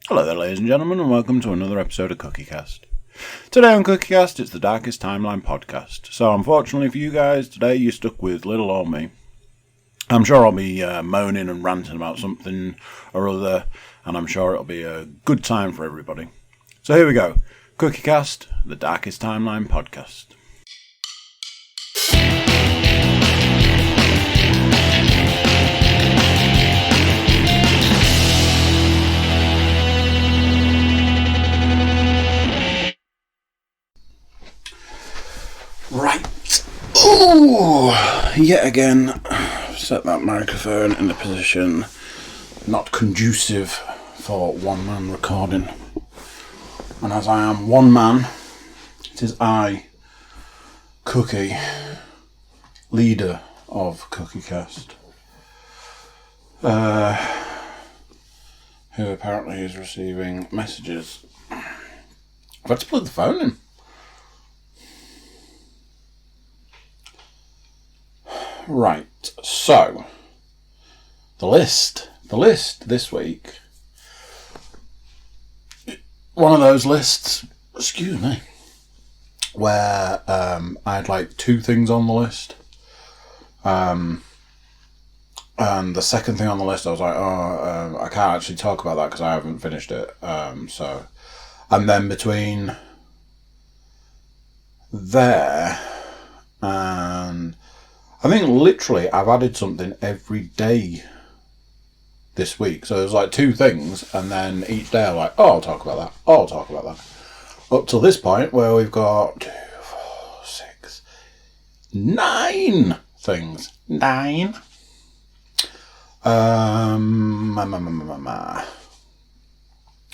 Hello there, ladies and gentlemen, and welcome to another episode of Cookiecast. Today on Cookiecast, it's the Darkest Timeline podcast. So, unfortunately for you guys, today you're stuck with little old me. I'm sure I'll be moaning and ranting about something or other, and I'm sure it'll be a good time for everybody. So here we go. Cookiecast, the Darkest Timeline podcast. Right. Ooh, yet again, set that microphone in a position not conducive for one-man recording. And as I am one man, it is I, Cookie, leader of Cookiecast, who apparently is receiving messages. I've had to plug the phone in. Right, so, the list this week, one of those lists, where I had like two things on the list, and the second thing on the list I was like, I can't actually talk about that because I haven't finished it, and then between there and I think literally I've added something every day this week. So there's like two things, and then each day I'm like, I'll talk about that. Up till this point where we've got 2, 4, 6, 9 things. 9.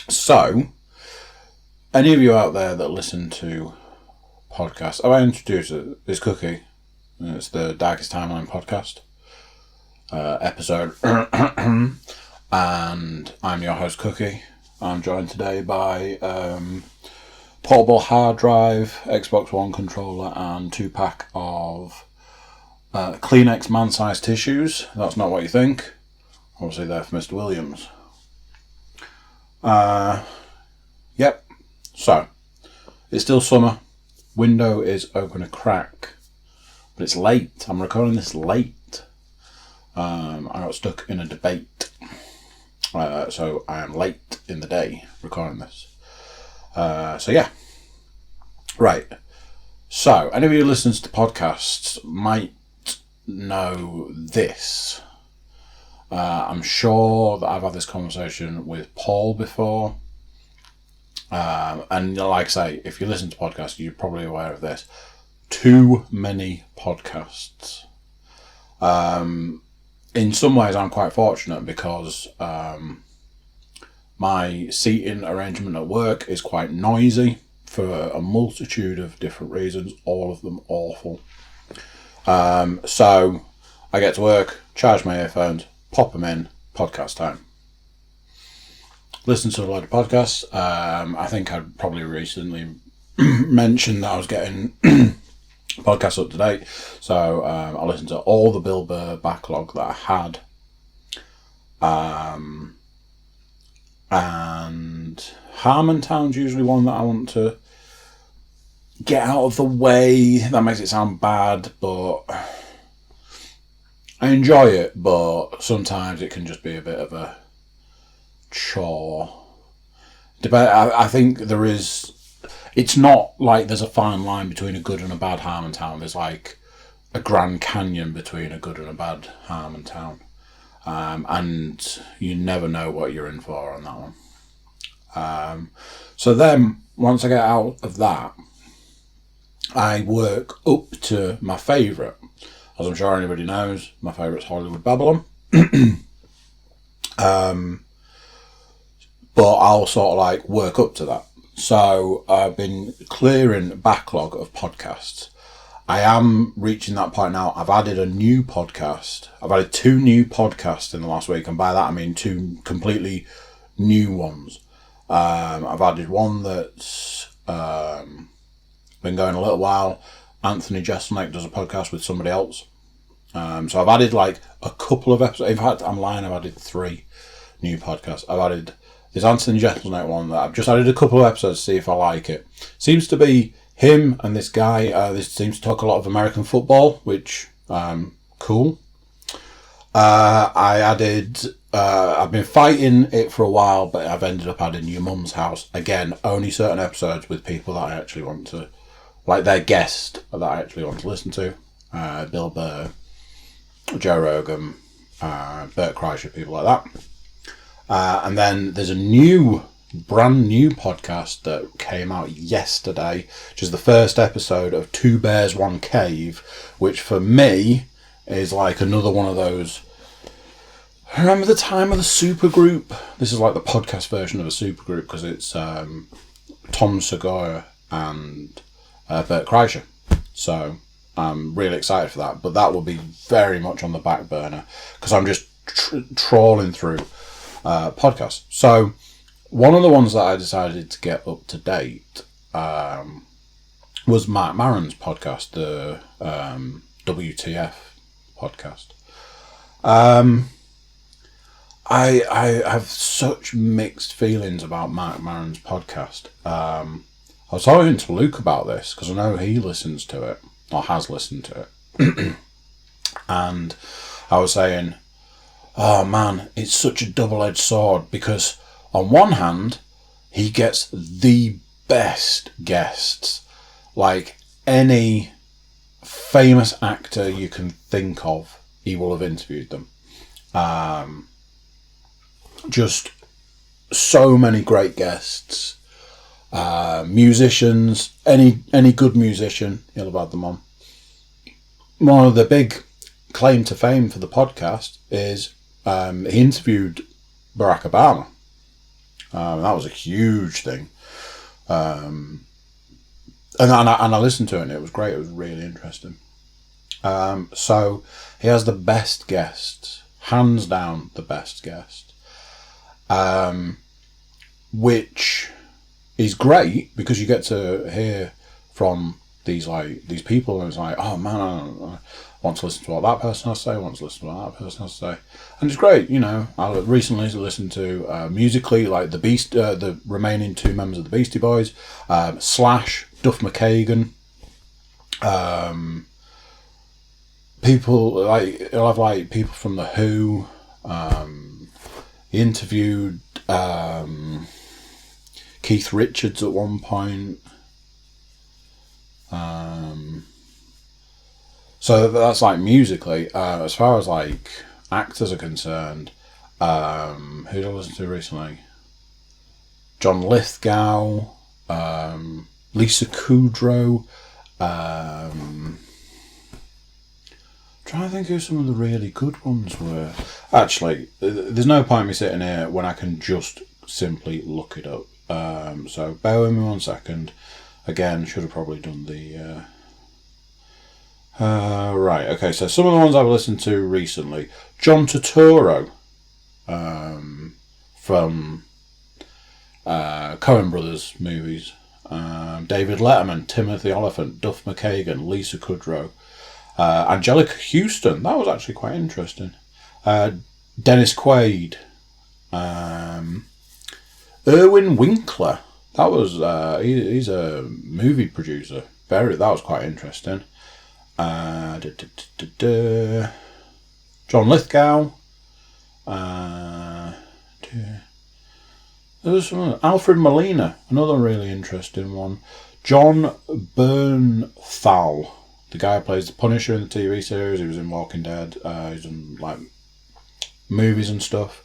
So, any of you out there that listen to podcasts, have I introduced it? It's Cookie. It's the Darkest Timeline podcast episode. And I'm your host, Cookie. I'm joined today by portable hard drive, Xbox One controller, and 2-pack of Kleenex man-sized tissues. That's not what you think. Obviously, they're for Mr. Williams. Yep. So, it's still summer. Window is open a crack. But it's late. I'm recording this late. I got stuck in a debate. So I am late in the day recording this. So yeah. Right. So, any of you who listens to podcasts might know this. I'm sure that I've had this conversation with Paul before. And like I say, if you listen to podcasts, you're probably aware of this. Too many podcasts. In some ways I'm quite fortunate because my seating arrangement at work is quite noisy for a multitude of different reasons, all of them awful. So I get to work, charge my earphones, pop them in, podcast time. Listen to a lot of podcasts. I think I'd probably recently mentioned that I was getting podcast up to date, so I listened to all the Bill Burr backlog that I had, and Harmontown's usually one that I want to get out of the way. That makes it sound bad, but I enjoy it, but sometimes it can just be a bit of a chore. I think there is. It's not like there's a fine line between a good and a bad Harmontown. There's like a Grand Canyon between a good and a bad Harmontown. And you never know what you're in for on that one. So then, once I get out of that, I work up to my favourite. As I'm sure anybody knows, my favourite's Hollywood Babylon. But I'll sort of like work up to that. So I've been clearing backlog of podcasts. I am reaching that point now. I've added a new podcast. I've added 2 new podcasts in the last week, and by that I mean 2 completely new ones. I've added one that's been going a little while. Anthony Jeselnik does a podcast with somebody else. So I've added like a couple of episodes. In fact, I'm lying, I've added 3 new podcasts. I've added this Anthony Jeselnik one that I've just added a couple of episodes to see if I like it. Seems to be him and this guy. This seems to talk a lot of American football, which cool. I added. I've been fighting it for a while, but I've ended up adding Your Mum's House. Again, only certain episodes with people that I actually want to, like their guest that I actually want to listen to. Bill Burr, Joe Rogan, Bert Kreischer, people like that. And then there's a brand new podcast that came out yesterday, which is the first episode of Two Bears, One Cave, which for me is like another one of those. Remember the time of the supergroup? This is like the podcast version of a supergroup because it's Tom Segura and Bert Kreischer. So I'm really excited for that. But that will be very much on the back burner because I'm just trawling through podcasts. So one of the ones that I decided to get up to date was Mark Maron's podcast, the WTF podcast. I have such mixed feelings about Mark Maron's podcast. I was talking to Luke about this because I know he listens to it, or has listened to it. And I was saying, oh man, it's such a double-edged sword because on one hand, he gets the best guests, like any famous actor you can think of, he will have interviewed them. Just so many great guests, musicians, any good musician, he'll have had them on. One of the big claim to fame for the podcast is he interviewed Barack Obama. That was a huge thing. And I listened to it and it was great. It was really interesting. So he has the best guests, hands down the best guest. Which is great because you get to hear from these people and it's like, oh man, I want to listen to what that person has to say, I want to listen to what that person has to say. And it's great, you know. I recently listened to musically, like the remaining two members of the Beastie Boys, Slash, Duff McKagan, people like, I'll have like people from The Who, he interviewed Keith Richards at one point. So that's like musically. As far as like actors are concerned, who did I listen to recently? John Lithgow, Lisa Kudrow. Trying to think who some of the really good ones were. Actually, there's no point in me sitting here when I can just simply look it up. So bear with me 1 second. Again, should have probably done the... right, okay, so some of the ones I've listened to recently. John Turturro from Coen Brothers movies. David Letterman, Timothy Oliphant, Duff McKagan, Lisa Kudrow. Angelica Houston, that was actually quite interesting. Dennis Quaid, Irwin Winkler, that was he's a movie producer. That was quite interesting. John Lithgow. There was some Alfred Molina, another really interesting one. John Bernthal, the guy who plays the Punisher in the TV series. He was in Walking Dead. He's in like movies and stuff.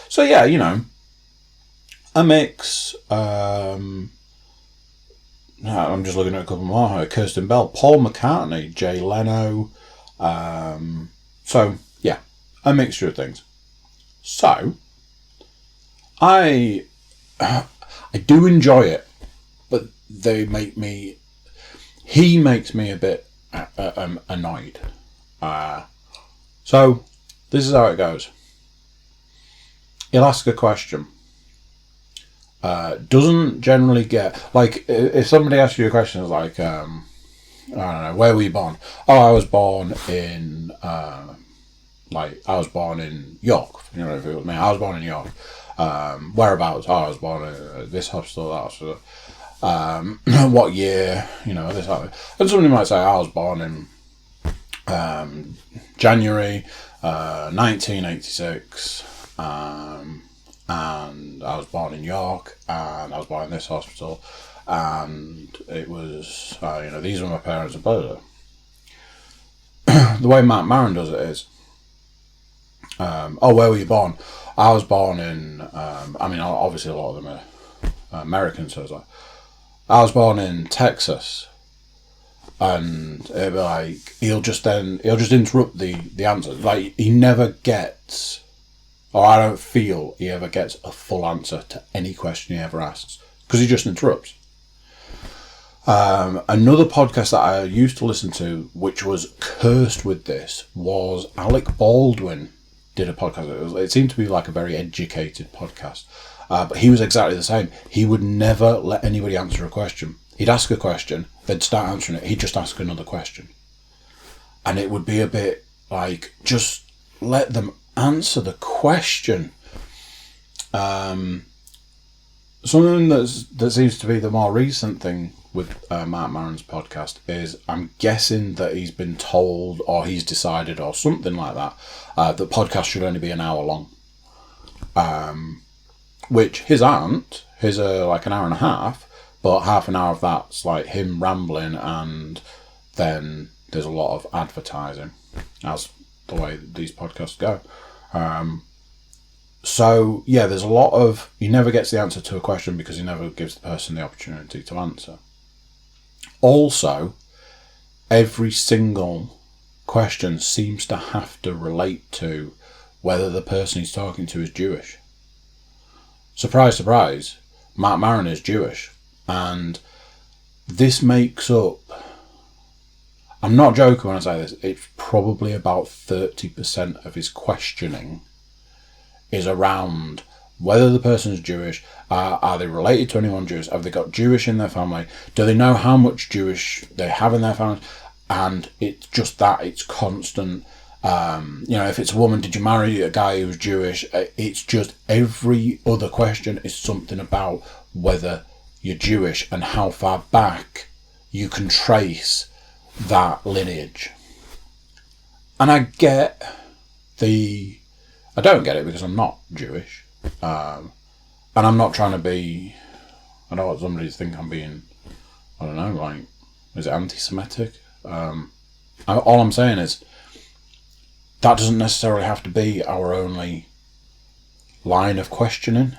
So yeah, you know, a mix. I'm just looking at a couple more here. Kirsten Bell, Paul McCartney, Jay Leno. So yeah, a mixture of things. So I do enjoy it, but he makes me a bit annoyed. So this is how it goes. He'll ask a question. Doesn't generally get, like, if somebody asks you a question, it's like, I don't know, where were you born? Oh, I was born in like, I was born in York, you know, if it was me, I was born in York. Whereabouts? Oh, I was born in this hospital, that hospital. What year? You know, this. And somebody might say, I was born in January 1986, and I was born in York, and I was born in this hospital, and it was, you know, these were my parents, and blah, blah, blah. The way Matt Maron does it is, where were you born? I was born in, I mean, obviously a lot of them are American, so it's like, I was born in Texas, and it'll be like, he'll just interrupt the answer. Like, he never gets, or I don't feel he ever gets a full answer to any question he ever asks, because he just interrupts. Another podcast that I used to listen to, which was cursed with this, was Alec Baldwin did a podcast. It seemed to be like a very educated podcast. But he was exactly the same. He would never let anybody answer a question. He'd ask a question, they'd start answering it, he'd just ask another question. And it would be a bit like, just let them answer the question. Something that seems to be the more recent thing with Matt Maron's podcast is, I'm guessing that he's been told, or he's decided, or something like that, that podcasts should only be an hour long. Which his aren't. His are like an hour and a half, but half an hour of that's like him rambling, and then there's a lot of advertising, as the way these podcasts go. So yeah, there's a lot of, he never gets the answer to a question because he never gives the person the opportunity to answer. Also, every single question seems to have to relate to whether the person he's talking to is Jewish. Surprise, surprise, Matt Maron is Jewish, and this makes up, I'm not joking when I say this, it's probably about 30% of his questioning is around whether the person is Jewish, are they related to anyone Jewish, have they got Jewish in their family, do they know how much Jewish they have in their family, and it's just that, it's constant. You know, if it's a woman, did you marry a guy who's Jewish? It's just every other question is something about whether you're Jewish and how far back you can trace that lineage. And I don't get it because I'm not Jewish. And I'm not trying to be, I don't want somebody to think I'm being, I don't know, like, is it anti-Semitic? All I'm saying is, that doesn't necessarily have to be our only line of questioning.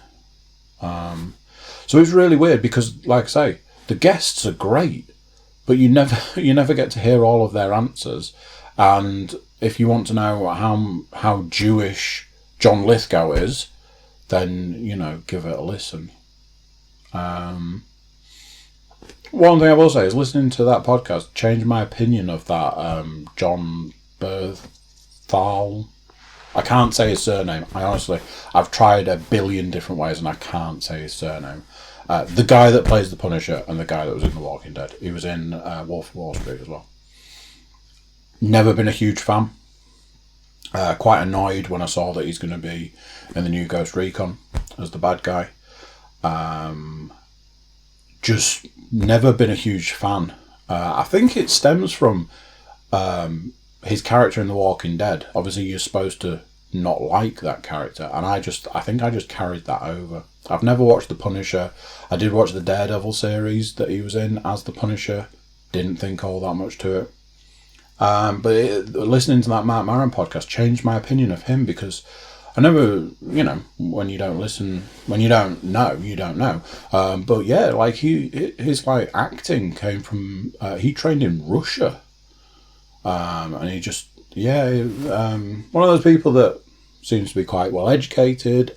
So it's really weird because, like I say, the guests are great, but you never get to hear all of their answers. And if you want to know how Jewish John Lithgow is, then, you know, give it a listen. One thing I will say is, listening to that podcast changed my opinion of that John Berthal. I can't say his surname. I've tried a billion different ways and I can't say his surname. The guy that plays the Punisher and the guy that was in The Walking Dead. He was in Wolf of Wall Street as well. Never been a huge fan. Quite annoyed when I saw that he's going to be in the new Ghost Recon as the bad guy. Just never been a huge fan. I think it stems from his character in The Walking Dead. Obviously, you're supposed to not like that character, and I think I just carried that over. I've never watched The Punisher. I did watch the Daredevil series that he was in as the Punisher. Didn't think all that much to it. But listening to that Matt Maron podcast changed my opinion of him, because I never, you know, when you don't listen, when you don't know, you don't know. But yeah, like his like acting came from, he trained in Russia. And he just, one of those people that seems to be quite well educated,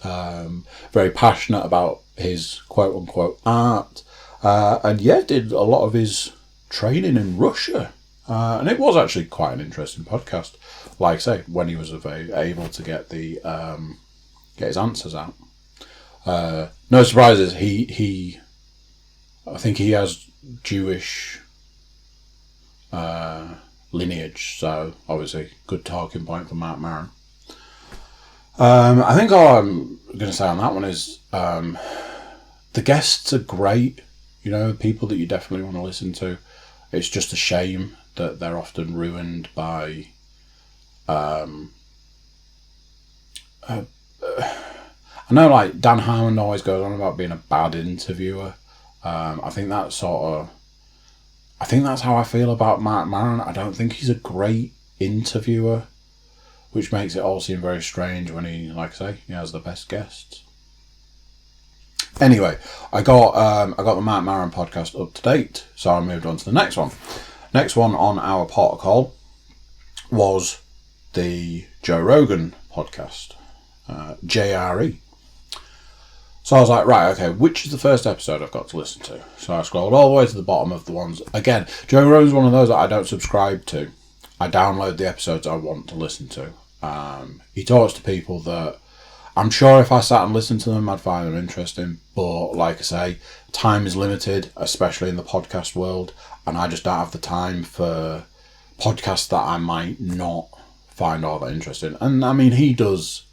very passionate about his quote unquote art, and did a lot of his training in Russia. And it was actually quite an interesting podcast. Like I say, when he was able to get get his answers out. No surprises. I think he has Jewish lineage, so obviously good talking point for Matt Maron. I think all I'm going to say on that one is the guests are great. You know, people that you definitely want to listen to. It's just a shame that they're often ruined by I know, like, Dan Harmon always goes on about being a bad interviewer. I think that's how I feel about Mark Maron. I don't think he's a great interviewer, which makes it all seem very strange when he, like I say, he has the best guests. Anyway, I got the Mark Maron podcast up to date, so I moved on to the next one. Next one on our protocol was the Joe Rogan podcast, JRE. So I was like, right, okay, which is the first episode I've got to listen to? So I scrolled all the way to the bottom of the ones. Again, Joe Rogan's one of those that I don't subscribe to. I download the episodes I want to listen to. He talks to people that I'm sure if I sat and listened to them, I'd find them interesting. But like I say, time is limited, especially in the podcast world. And I just don't have the time for podcasts that I might not find all that interesting. And I mean, he does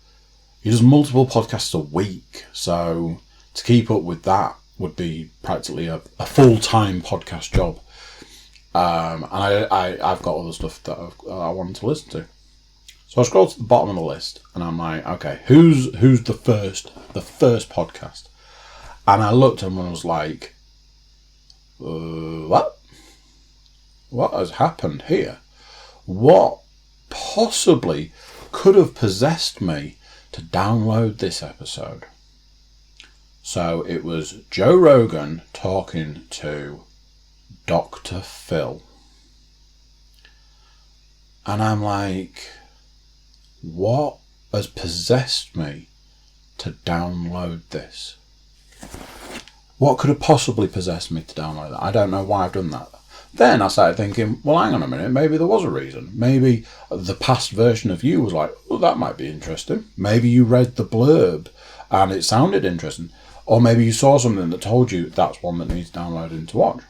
multiple podcasts a week, so to keep up with that would be practically a full-time podcast job. And I've got other stuff that I wanted to listen to. So I scrolled to the bottom of the list, and I'm like, okay, who's the first podcast? And I looked and was like, what? What has happened here? What possibly could have possessed me to download this episode? So it was Joe Rogan talking to Dr. Phil. And I'm like, what has possessed me to download this? What could have possibly possessed me to download that? I don't know why I've done that. Then I started thinking, well, hang on a minute, maybe there was a reason. Maybe the past version of you was like, oh, that might be interesting. Maybe you read the blurb and it sounded interesting. Or maybe you saw something that told you that's one that needs downloading to watch,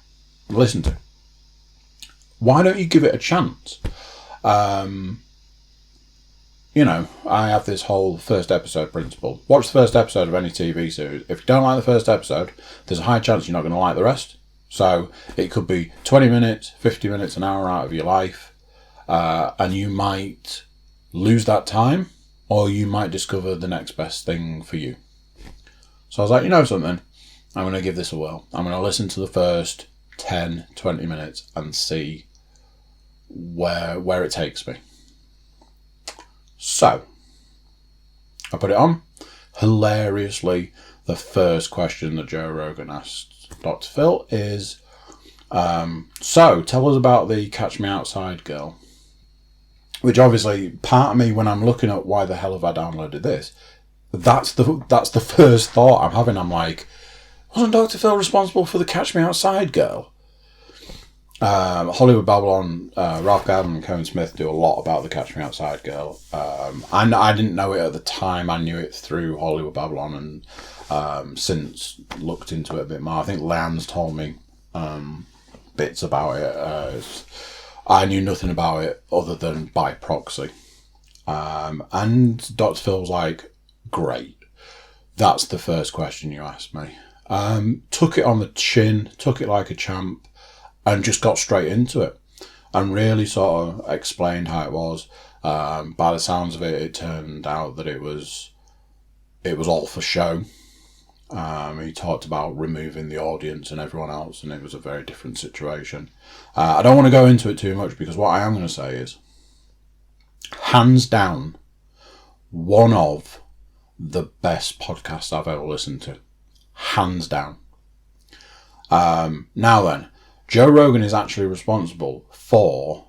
listen to. Why don't you give it a chance? You know, I have this whole first episode principle. Watch the first episode of any TV series. If you don't like the first episode, there's a high chance you're not going to like the rest. So it could be 20 minutes, 50 minutes, an hour out of your life, and you might lose that time, or you might discover the next best thing for you. So I was like, you know something? I'm going to give this a whirl. I'm going to listen to the first 10, 20 minutes and see where it takes me. So I put it on. Hilariously, the first question that Joe Rogan asked Dr. Phil is, so tell us about the Catch Me Outside girl. Which obviously, part of me, when I'm looking at why the hell have I downloaded this, that's the first thought I'm having. I'm like, wasn't Dr. Phil responsible for the Catch Me Outside girl? Hollywood Babylon, Ralph Garman and Kevin Smith do a lot about the Catch Me Outside girl. I didn't know it at the time. I knew it through Hollywood Babylon, and since looked into it a bit more. I think Lan's told me bits about it. I knew nothing about it other than by proxy. And Dr. Phil was like, great. That's the first question you asked me. Took it on the chin, took it like a champ, and just got straight into it. And really sort of explained how it was. By the sounds of it, it turned out that it was all for show. He talked about removing the audience and everyone else, and it was a very different situation. I don't want to go into it too much, because what I am going to say is, hands down, one of the best podcasts I've ever listened to. Hands down. Now then, Joe Rogan is actually responsible for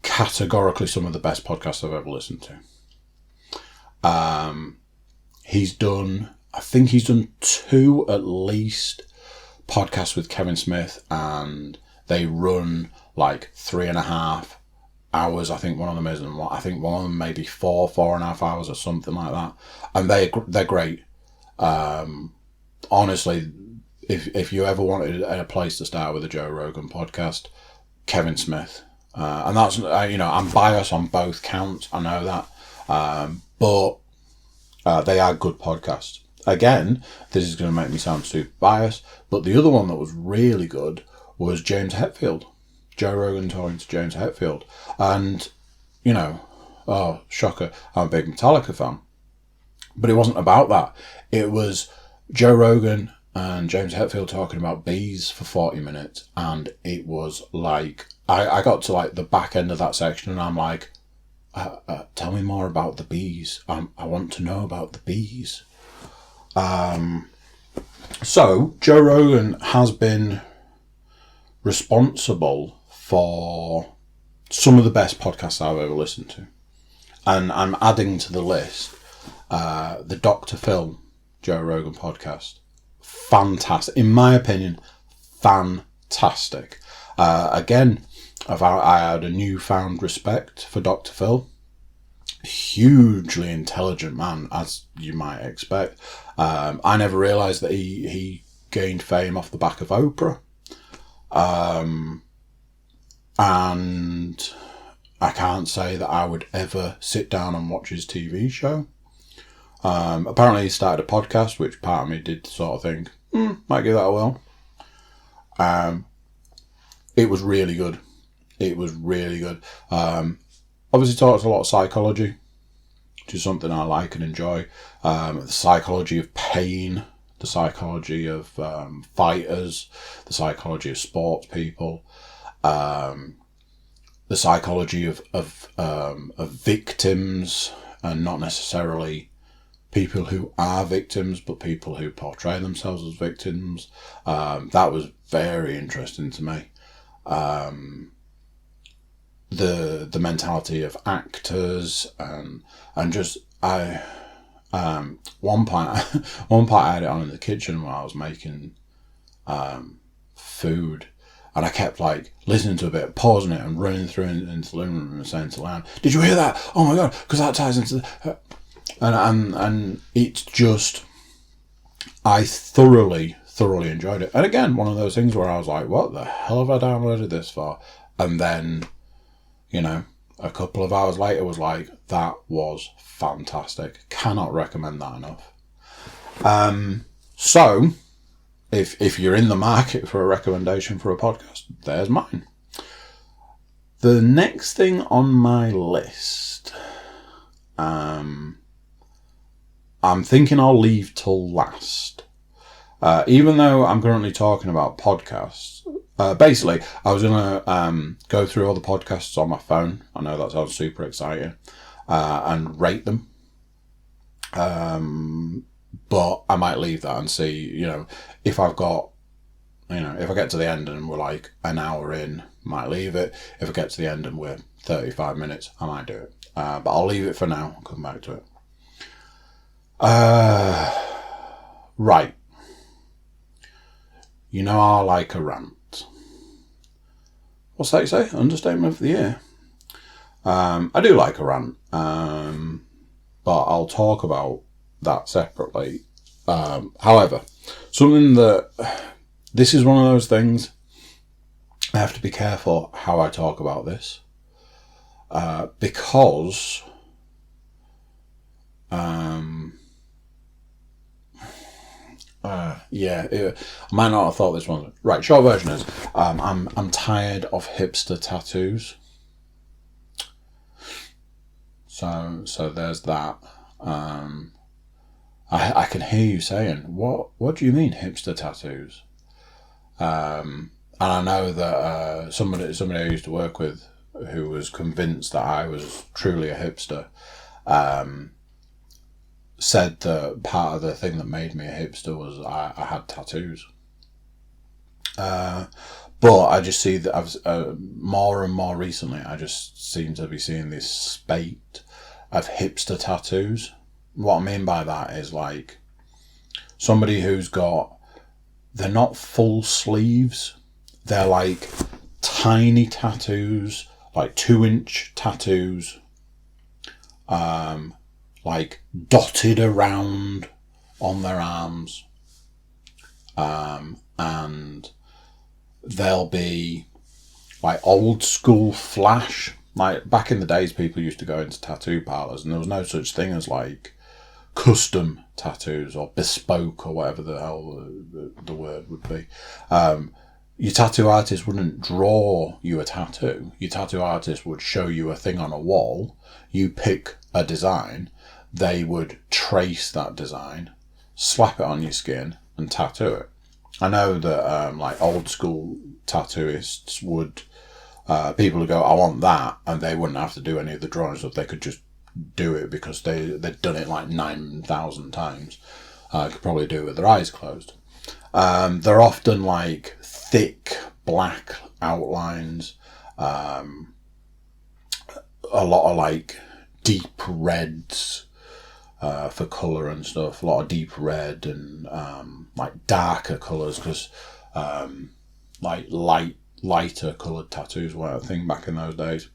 categorically some of the best podcasts I've ever listened to. I think he's done 2 at least podcasts with Kevin Smith, and they run like 3.5 hours. I think one of them is, and I think one of them maybe 4.5 hours or something like that. And they're great. Honestly, if you ever wanted a place to start with a Joe Rogan podcast, Kevin Smith. And that's, I'm biased on both counts. I know that. But they are good podcasts. Again, this is going to make me sound super biased, but the other one that was really good was James Hetfield. Joe Rogan talking to James Hetfield. And, oh, shocker, I'm a big Metallica fan. But it wasn't about that. It was Joe Rogan and James Hetfield talking about bees for 40 minutes. And it was like, I got to like the back end of that section and I'm like, tell me more about the bees. I want to know about the bees. So Joe Rogan has been responsible for some of the best podcasts I've ever listened to. And I'm adding to the list the Dr. Phil Joe Rogan podcast. Fantastic. In my opinion, fantastic. Again, I had a newfound respect for Dr. Phil. Hugely intelligent man, as you might expect. I never realised that he gained fame off the back of Oprah. And I can't say that I would ever sit down and watch his TV show. Apparently he started a podcast, which part of me did sort of think, might give that a whirl. It was really good. It was really good. Obviously talks a lot of psychology, which is something I like and enjoy. The psychology of pain, the psychology of fighters, the psychology of sports people, the psychology of victims, and not necessarily people who are victims, but people who portray themselves as victims. That was very interesting to me. The mentality of actors and just one point I had it on in the kitchen while I was making food, and I kept like listening to a bit, pausing it and running through into the living room and saying to Lan, "Did you hear that? Oh my god!" Because that ties into and it's just, I thoroughly enjoyed it. And again, one of those things where I was like, "What the hell have I downloaded this for?" And then, a couple of hours later was like, that was fantastic. Cannot recommend that enough. So, if you're in the market for a recommendation for a podcast, there's mine. The next thing on my list, I'm thinking I'll leave till last. Even though I'm currently talking about podcasts, basically, I was going to go through all the podcasts on my phone. I know that sounds super exciting. And rate them. But I might leave that and see, if I've got, if I get to the end and we're like an hour in, might leave it. If I get to the end and we're 35 minutes, I might do it. But I'll leave it for now. I'll come back to it. Right. I like a rant. What's that you say? Understatement of the year. I do like a rant, but I'll talk about that separately. However, something this is one of those things, I have to be careful how I talk about this, because I might not have thought this one. Right, short version is, I'm tired of hipster tattoos. So there's that. I can hear you saying, what do you mean hipster tattoos? And I know that somebody I used to work with, who was convinced that I was truly a hipster, said that part of the thing that made me a hipster was I had tattoos. But I just see that I've more and more recently, I just seem to be seeing this spate of hipster tattoos. What I mean by that is like somebody who's got, they're not full sleeves, they're like tiny tattoos, like 2-inch tattoos, like dotted around on their arms, and they'll be like old school flash. Like back in the days, people used to go into tattoo parlours, and there was no such thing as like custom tattoos or bespoke or whatever the hell the word would be. Your tattoo artist wouldn't draw you a tattoo. Your tattoo artist would show you a thing on a wall. You pick a design. They would trace that design, slap it on your skin, and tattoo it. I know that like old school tattooists would, people would go, I want that, and they wouldn't have to do any of the drawings, if they could just do it because they'd done it like 9,000 times. Could probably do it with their eyes closed. They're often like thick black outlines, a lot of like deep reds for colour and stuff, a lot of deep red and like darker colours, because like lighter coloured tattoos were a thing back in those days.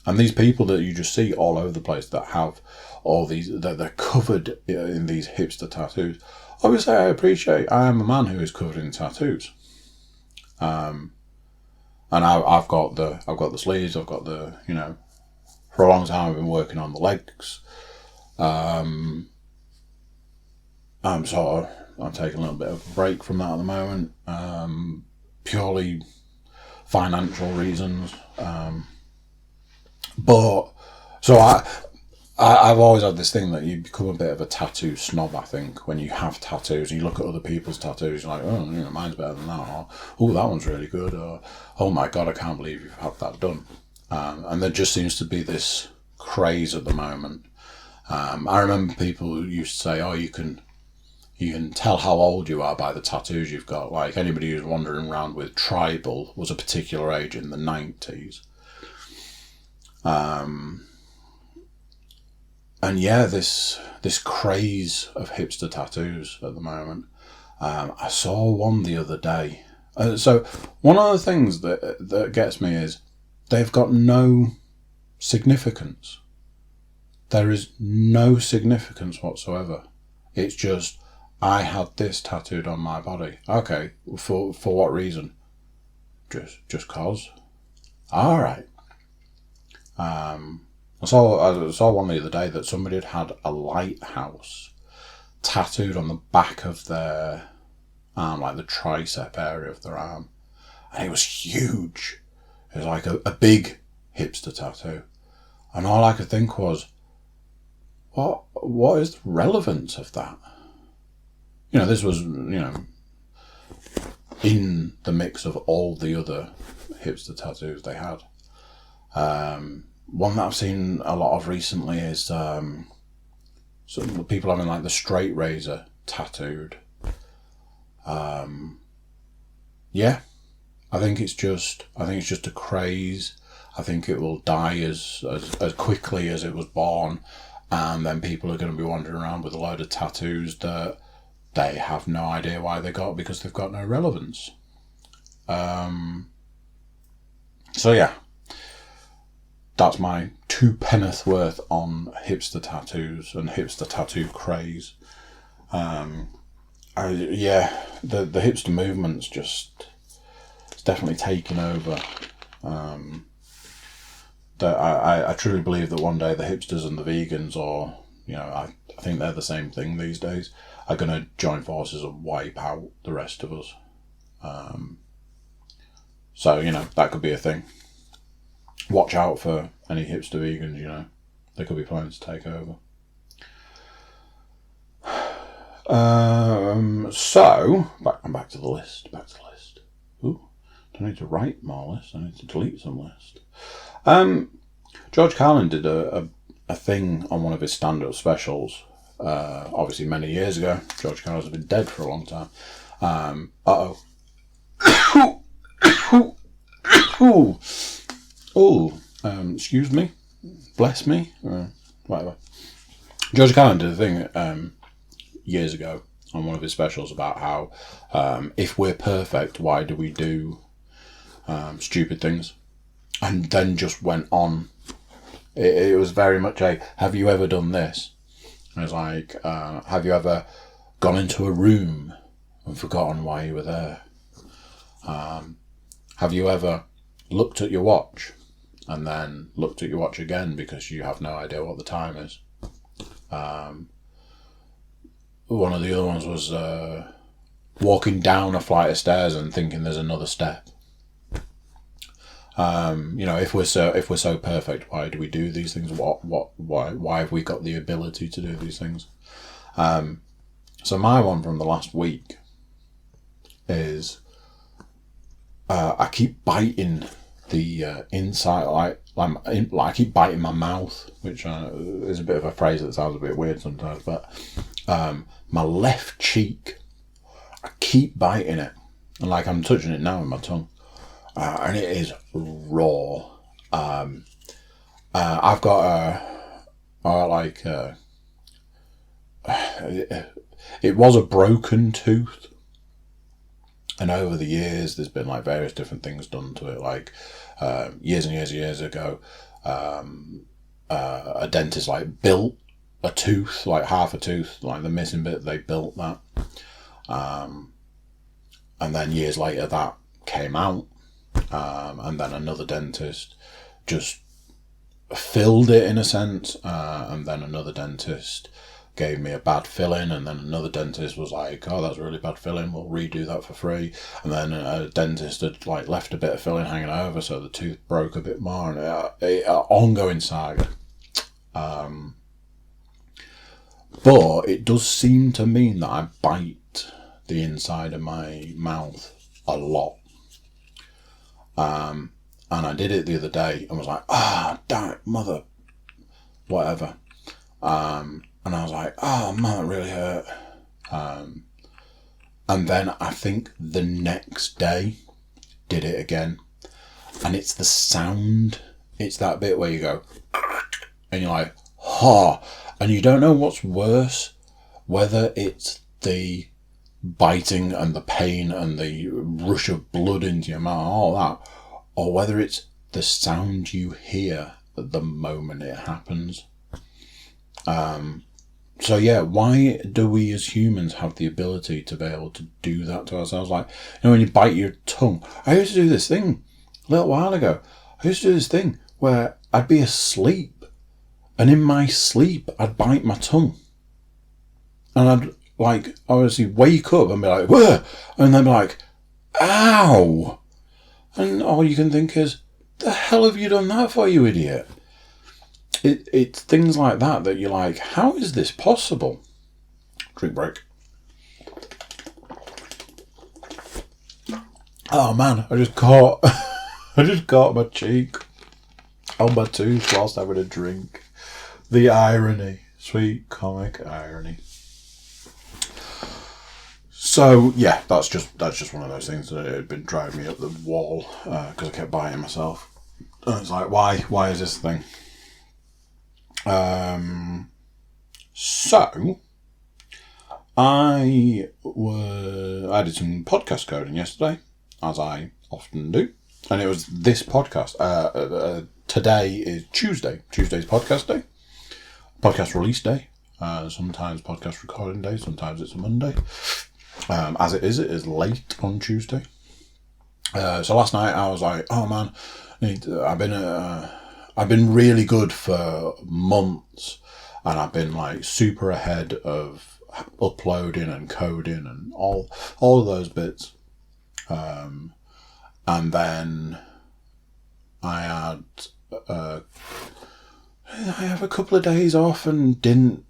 And these people that you just see all over the place that have all these, that they're covered in these hipster tattoos. Obviously, I am a man who is covered in tattoos. And I've got the sleeves, I've got the, for a long time I've been working on the legs. I'm taking a little bit of a break from that at the moment, purely financial reasons. But so I've always had this thing that you become a bit of a tattoo snob, I think, when you have tattoos. You look at other people's tattoos, you're like, oh, mine's better than that, or oh, that one's really good, or oh my God, I can't believe you've had that done. And there just seems to be this craze at the moment. I remember people who used to say, oh, you can tell how old you are by the tattoos you've got. Like anybody who's wandering around with tribal was a particular age in the 90s. And yeah, this craze of hipster tattoos at the moment. I saw one the other day. So one of the things that gets me is they've got no significance. There is no significance whatsoever. It's just, I had this tattooed on my body. Okay, for what reason? Just cause. All right. I saw one the other day that somebody had a lighthouse tattooed on the back of their arm, like the tricep area of their arm, and it was huge. It was like a big hipster tattoo, and all I could think was, what is the relevance of that? This was in the mix of all the other hipster tattoos they had. One that I've seen a lot of recently is some people having like the straight razor tattooed. Yeah, I think it's just a craze. I think it will die as quickly as it was born, and then people are going to be wandering around with a load of tattoos that they have no idea why they got, because they've got no relevance. So yeah. That's my 2 penneth worth on hipster tattoos and hipster tattoo craze. The hipster movement's it's definitely taken over. I truly believe that one day the hipsters and the vegans, or I think they're the same thing these days, are going to join forces and wipe out the rest of us. So that could be a thing. Watch out for any hipster vegans, they could be planning to take over. So, back to the list. Ooh, don't need to write more lists, I need to delete some lists. George Carlin did a thing on one of his stand-up specials, obviously many years ago. George Carlin's been dead for a long time. Excuse me, bless me, whatever. George Carlin did a thing years ago on one of his specials about how if we're perfect, why do we do stupid things? And then just went on. It was very much a, have you ever done this? It was like, have you ever gone into a room and forgotten why you were there? Have you ever looked at your watch and then looked at your watch again because you have no idea what the time is. One of the other ones was walking down a flight of stairs and thinking there's another step. If we're so perfect, why do we do these things? Why have we got the ability to do these things? So my one from the last week is I keep biting the inside, I keep biting my mouth, which is a bit of a phrase that sounds a bit weird sometimes, but my left cheek, I keep biting it, and like I'm touching it now with my tongue. And it is raw. I've got it was a broken tooth, and over the years there's been like various different things done to it. Like years and years ago, a dentist like built a tooth, like half a tooth, like the missing bit. They built that, and then years later that came out. And then another dentist just filled it in a sense, and then another dentist gave me a bad filling, and then another dentist was like, oh, that's a really bad filling, we'll redo that for free. And then a dentist had like left a bit of filling hanging over, so the tooth broke a bit more, and ongoing saga. But it does seem to mean that I bite the inside of my mouth a lot. And I did it the other day and was like, damn it, mother, whatever. And I was like, oh man, it really hurt. And then I think the next day did it again. And it's the sound. It's that bit where you go, and you're like, and you don't know what's worse, whether it's the biting and the pain and the rush of blood into your mouth, all that, or whether it's the sound you hear at the moment it happens. So yeah, why do we as humans have the ability to be able to do that to ourselves? Like, when you bite your tongue. I used to do this thing a little while ago. I used to do this thing where I'd be asleep, and in my sleep I'd bite my tongue, and I'd like obviously wake up and be like, whoa, and then be like, ow, and all you can think is, the hell have you done that for, you idiot? It's things like that you're like, how is this possible? Drink break. Oh man, I just caught my cheek on my tooth whilst having a drink. The irony, sweet comic irony. So yeah, that's just one of those things that had been driving me up the wall because I kept biting myself. And it's like, why is this thing? So I did some podcast coding yesterday, as I often do, and it was this podcast. Today is Tuesday. Tuesday's podcast day, podcast release day. Sometimes podcast recording day. Sometimes it's a Monday. As it is late on Tuesday. So last night I was like, oh man, I've been really good for months, and I've been like super ahead of uploading and coding and all of those bits. And then I have a couple of days off and didn't.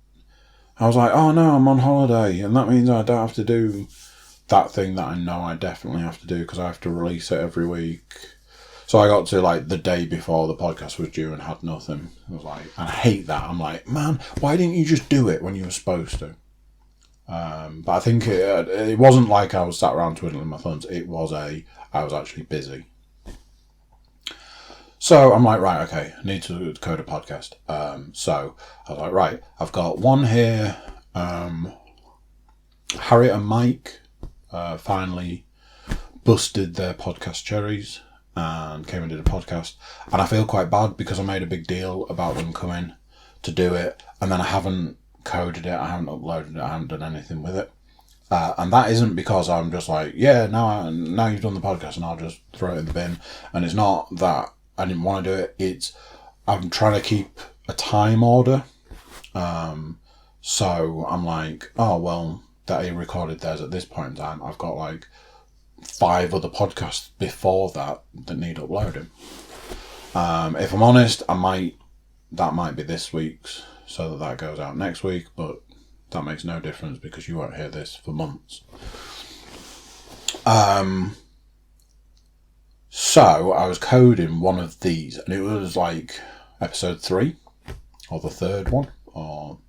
I was like, oh no, I'm on holiday, and that means I don't have to do that thing that I know I definitely have to do because I have to release it every week. So I got to like the day before the podcast was due and had nothing. I was like, I hate that. I'm like, man, why didn't you just do it when you were supposed to? But I think it wasn't like I was sat around twiddling my thumbs. I was actually busy. So I'm like, right, okay, I need to code a podcast. So I was like, right, I've got one here. Harriet and Mike finally busted their podcast cherries and came and did a podcast. And I feel quite bad because I made a big deal about them coming to do it, and then I haven't coded it, I haven't uploaded it, I haven't done anything with it. And that isn't because I'm just like, yeah, now you've done the podcast and I'll just throw it in the bin. And it's not that I didn't want to do it. It's I'm trying to keep a time order. So I'm like, oh, well, that he recorded theirs at this point in time. I've got like 5 other podcasts before that need uploading. If I'm honest, that might be this week's, so that goes out next week, but that makes no difference because you won't hear this for months. So I was coding one of these, and it was like episode 3 or the third one, or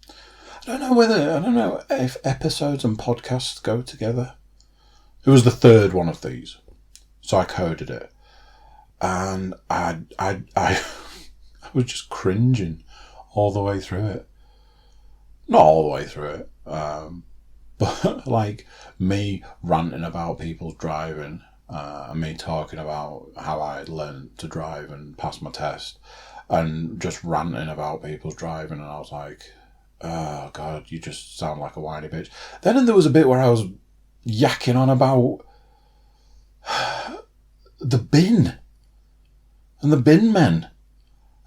I don't know if episodes and podcasts go together. It was the third one of these, so I coded it, and I was just cringing all the way through it. Not all the way through it, but like me ranting about people's driving, and me talking about how I learned to drive and pass my test, and just ranting about people's driving, and I was like, oh God, you just sound like a whiny bitch. Then there was a bit where I was yakking on about the bin and the bin men,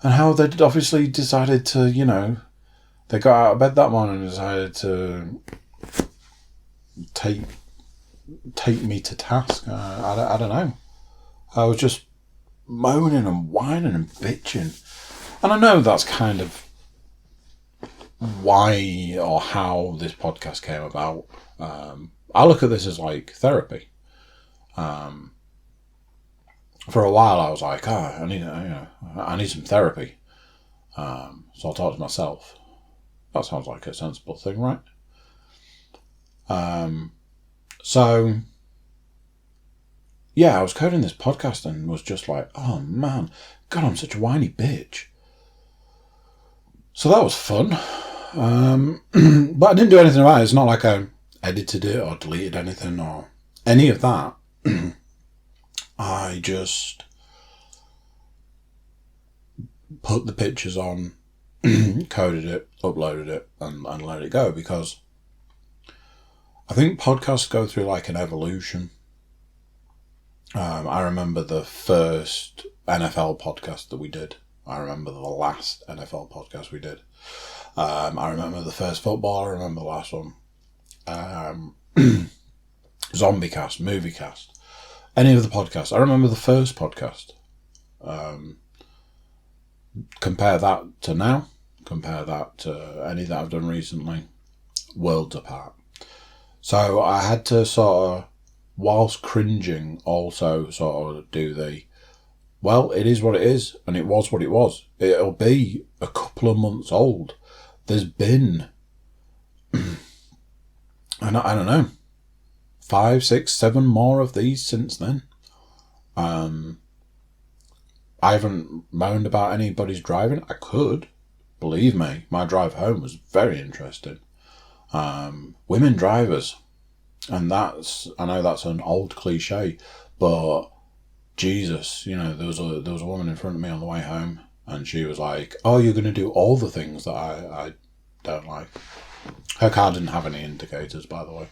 and how they'd obviously decided to, they got out of bed that morning and decided to take me to task. I don't know. I was just moaning and whining and bitching. And I know that's kind of why or how this podcast came about. I look at this as like therapy. For a while I was like, I need some therapy. So I talked to myself. That sounds like a sensible thing, right? So, yeah, I was coding this podcast and was just like, oh man, God, I'm such a whiny bitch. So that was fun. But I didn't do anything about it. It's not like I edited it or deleted anything or any of that. I just put the pictures on, coded it, uploaded it, and let it go, because I think podcasts go through like an evolution. I remember the first NFL podcast that we did. I remember the last NFL podcast we did. I remember the first football. I remember the last one. Zombie cast, movie cast, any of the podcasts. I remember the first podcast. Compare that to now. Compare that to any that I've done recently. Worlds apart. So I had to sort of, whilst cringing, also sort of do the, well, it is what it is, and it was what it was. It'll be a couple of months old. There's been, I don't know, 5, 6, 7 more of these since then. I haven't moaned about anybody's driving. I could. Believe me, my drive home was very interesting. Women drivers. And I know that's an old cliche, but Jesus, there was a woman in front of me on the way home, and she was like, oh, you're going to do all the things that I don't like. Her car didn't have any indicators, by the way.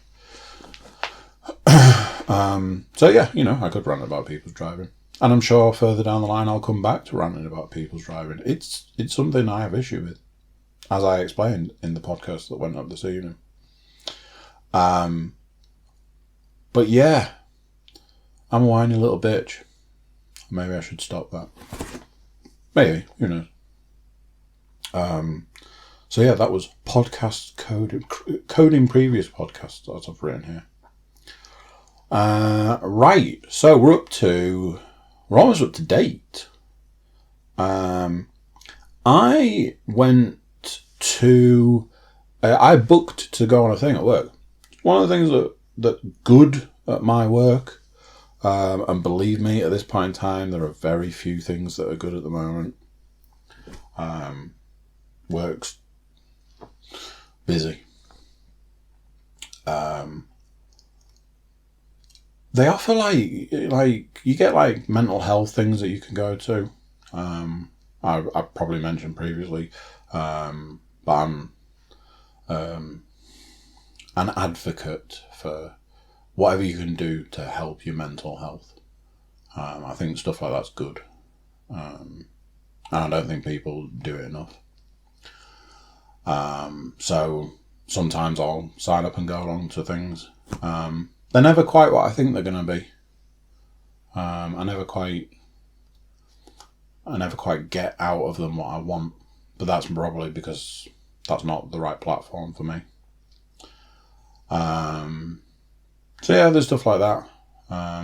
So yeah, I could rant about people's driving. And I'm sure further down the line I'll come back to ranting about people's driving. It's something I have issue with, as I explained in the podcast that went up this evening. But yeah, I'm a whiny little bitch. Maybe I should stop that. Maybe, who knows. So yeah, that was podcast coding previous podcasts that I've written here. Right, so we're almost up to date. I booked to go on a thing at work. One of the things that good at my work, and believe me, at this point in time, there are very few things that are good at the moment. Work's busy. They offer like you get like mental health things that you can go to. I've probably mentioned previously, but I'm an advocate for whatever you can do to help your mental health. I think stuff like that's good. And I don't think people do it enough. So sometimes I'll sign up and go along to things. They're never quite what I think they're going to be. I never quite get out of them what I want, but that's probably because that's not the right platform for me. So yeah, there's stuff like that.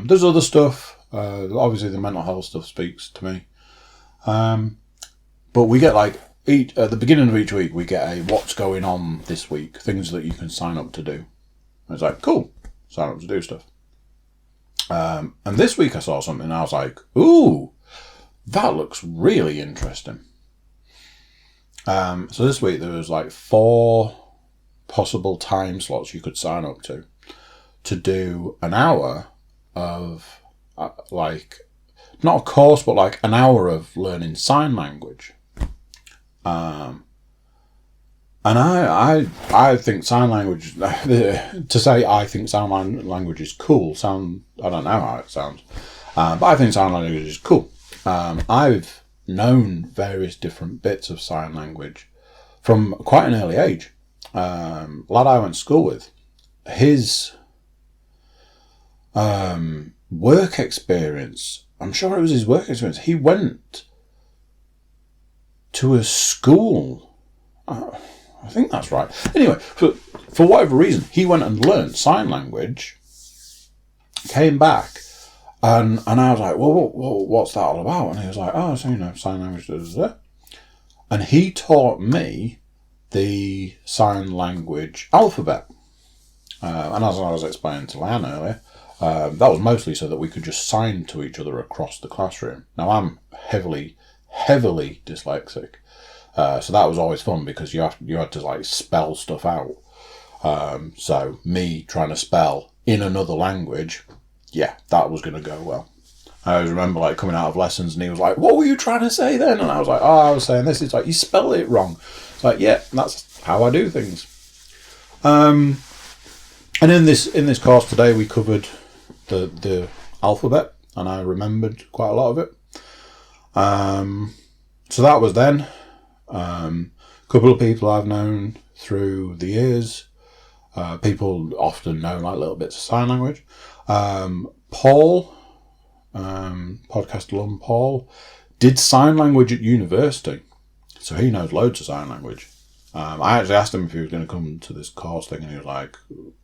There's other stuff. Obviously, the mental health stuff speaks to me. But we get like at the beginning of each week, we get a what's going on this week, things that you can sign up to do. And it's like, cool, sign up to do stuff. And this week I saw something and I was like, ooh, that looks really interesting. So this week there was like 4 possible time slots you could sign up to do an hour of like, not a course, but like an hour of learning sign language. And I think sign language, to say I think sign language is cool, I don't know how it sounds, but I think sign language is cool. I've known various different bits of sign language from quite an early age. Lad I went to school with, his work experience, I'm sure it was his work experience, he went to a school, I think that's right. Anyway, for whatever reason, he went and learned sign language, came back, and I was like, well, what's that all about? And he was like, oh, so, sign language, and he taught me the sign language alphabet. And as I was explaining to Lan earlier, that was mostly so that we could just sign to each other across the classroom. Now, I'm heavily dyslexic. So that was always fun because you had to like spell stuff out. So me trying to spell in another language, yeah, that was going to go well. I always remember like coming out of lessons and he was like, what were you trying to say then? And I was like, oh, I was saying this. It's like, you spelled it wrong. It's like, yeah, that's how I do things. And in this course today, we covered the alphabet and I remembered quite a lot of it. So that was then. A couple of people I've known through the years. People often know like little bits of sign language. Paul, podcast alum Paul, did sign language at university, so he knows loads of sign language. I actually asked him if he was going to come to this course thing, and he was like,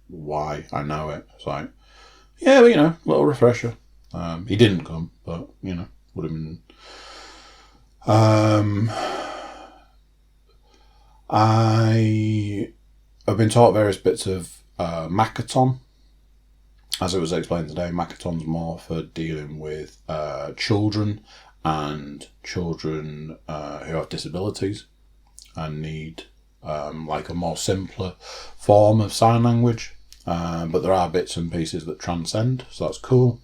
"Why? I know it." It's like, yeah, but a little refresher. He didn't come, but would have been. I have been taught various bits of Macaton. As it was explained today, Macaton's more for dealing with children and children who have disabilities and need like a more simpler form of sign language. But there are bits and pieces that transcend, so that's cool.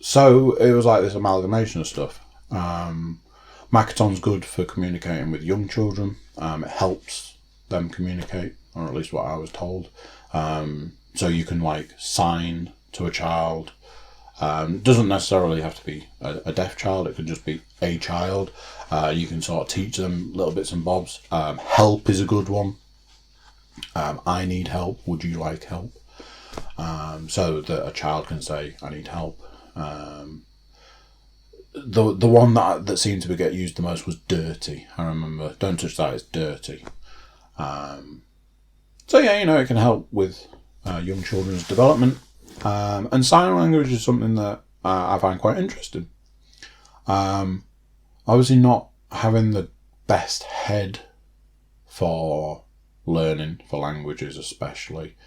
So it was like this amalgamation of stuff. Macaton's good for communicating with young children. It helps them communicate, or at least what I was told. So you can like sign to a child. Doesn't necessarily have to be a deaf child. It could just be a child. You can sort of teach them little bits and bobs. Help is a good one. I need help. Would you like help? So that a child can say, I need help. The one that seemed to get used the most was dirty. I remember, don't touch that, it's dirty. So yeah, it can help with young children's development. And sign language is something that I find quite interesting. Obviously not having the best head for learning, for languages especially.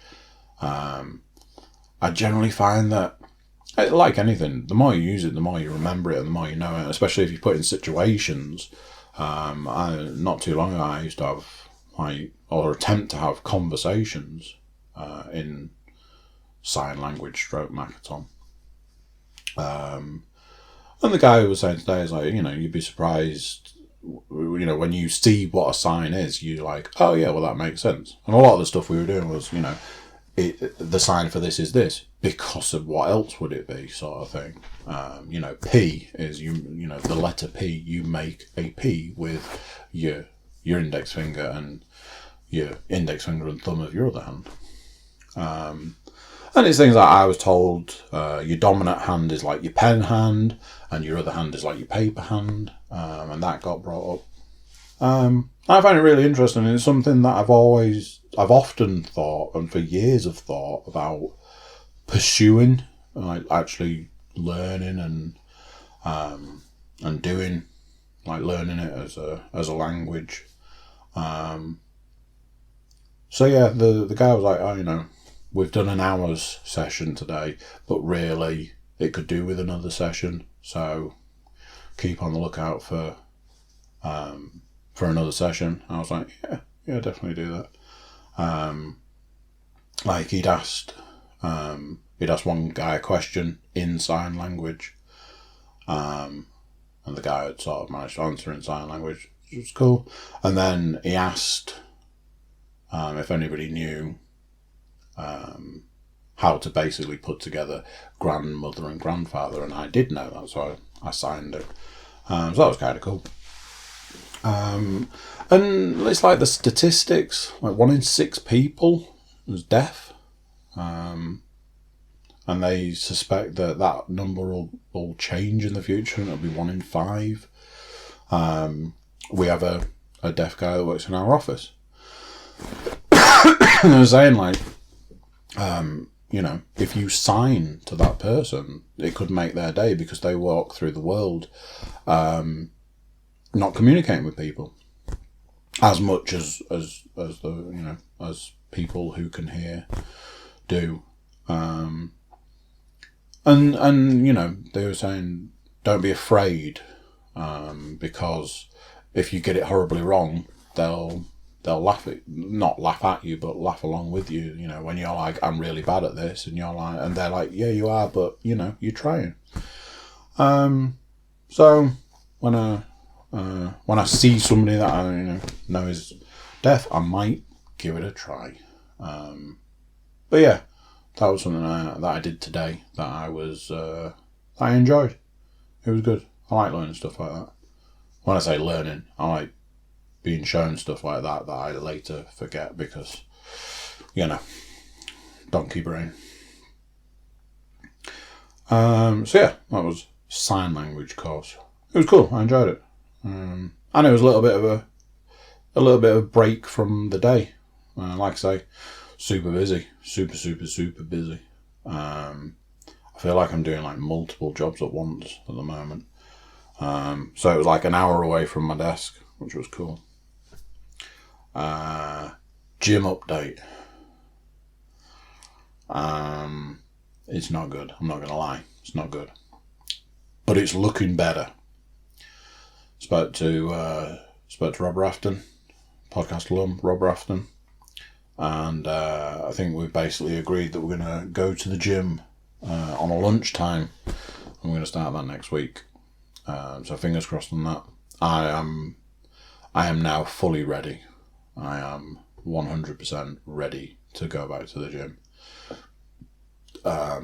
I generally find that, like anything, the more you use it, the more you remember it and the more you know it, especially if you put it in situations. Not too long ago, I used to have or attempt to have conversations in sign language stroke Macaton. And the guy who was saying today is like, you'd be surprised you know, when you see what a sign is, you're like, oh yeah, well that makes sense. And a lot of the stuff we were doing was, you know, the sign for this is this because of what else would it be, sort of thing. You know, P is you know the letter P. You make a P with your index finger and your index finger and thumb of your other hand. And it's things like I was told your dominant hand is like your pen hand and your other hand is like your paper hand, and that got brought up. I find it really interesting, and it's something that I've often thought, and for years have thought about pursuing, like actually learning and doing, like learning it as a language. So yeah, the guy was like, oh, you know, we've done an hour's session today, but really it could do with another session. So keep on the lookout for another session. I was like, yeah, definitely do that. Like he'd asked one guy a question in sign language, and the guy had sort of managed to answer in sign language, which was cool. And then he asked if anybody knew how to basically put together grandmother and grandfather, and I did know that, so I signed it. So that was kind of cool. And it's like the statistics, like 1 in 6 people was deaf, and they suspect that number will change in the future, and it'll be 1 in 5. We have a deaf guy that works in our office, and they were saying, like, you know, if you sign to that person, it could make their day, because they walk through the world not communicating with people as much as the, you know, as people who can hear do. And you know, they were saying, don't be afraid, because if you get it horribly wrong, they'll not laugh at you, but laugh along with you. You know, when you're like, I'm really bad at this, and you're like, and they're like, yeah, you are, but you know, you're trying. So when I see somebody that I know is deaf, I might give it a try. But yeah, that was something that I did today that I enjoyed. It was good. I like learning stuff like that. When I say learning, I like being shown stuff like that I later forget, because, you know, donkey brain. So yeah, that was sign language course. It was cool. I enjoyed it. And it was a little bit of a break from the day. Like I say, super busy, super busy. I feel like I'm doing like multiple jobs at once at the moment. So it was like an hour away from my desk, which was cool. Gym update. It's not good. I'm not gonna lie. It's not good, but it's looking better. Spoke to Rob Rafton, podcast alum Rob Rafton, and I think we've basically agreed that we're gonna go to the gym on a lunchtime. I'm gonna start that next week. So fingers crossed on that. I am now fully ready. I am 100% ready to go back to the gym. I